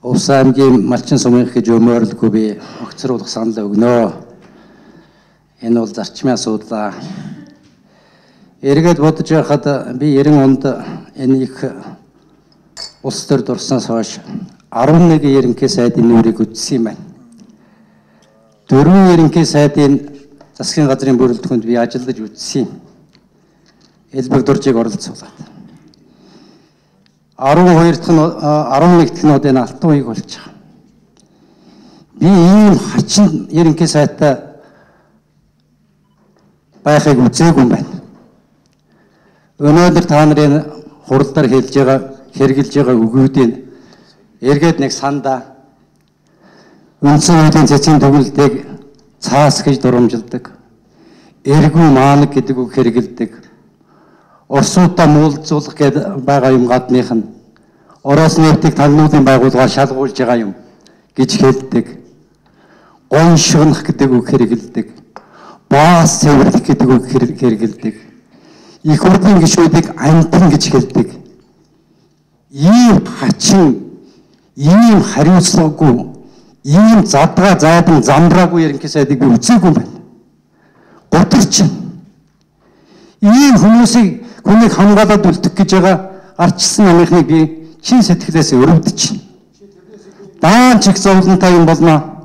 Увс аймгийн Малчин сумынх гэж өмөөрлөхгүй би огцруулах санал өгнө. Энэ бол зарчмын асуудал. Эргээд бодож байхад би 90 онд энэ их улс төр дурсанаас хойш 11 ерөнхий сайдын нүүрийг үтсэн юм байна. 4 ерөнхий сайдын засгийн газрын бүрэлдэхүүнд би ажиллаж үтсэн юм. Элбэг дуржийг оролцуулаад. 11 дахь нь одоо энэ алтан үеиг болж байгаа. Би ийм хачин ерөнхий сайтай байхыг үзээгүй юм байна. Өнөөдөр та нарын хуралдаар хэрэгжилж байгаа үгүүдийн эргээд нэг санда үндсэн хуулийн цэцгийн төгөлдийг цаас гэж дурамжилдаг. Эргүү маанаг гэдэг үг хэрэгэлдэг. Орсуудаа муулзуулах гэдэг байгаа юм гадных нь Ороос нефтийг тагнуулын байгууллагаар шалгуулж байгаа юм гэж хэлдэг. Гоншгонох гэдэг үг хэрэгэлдэг. Баас цэвэрлэх гэдэг үг хэрэгэлдэг. Их хурлын гишүүдийг амтан гэж хэлдэг. Ийм хачин, ийм хариуцлагагүй, ийм задгаа зайдан замбраагүй ерөнхий сайдыг би үзээгүй юм байна. Готэрч ийм хүнийг хамгаалаад үлдэх гэж байгаа арчсан намынхныг би чин сэтгэлээс өрөвдөж. Даан чих зовлонтой юм болно.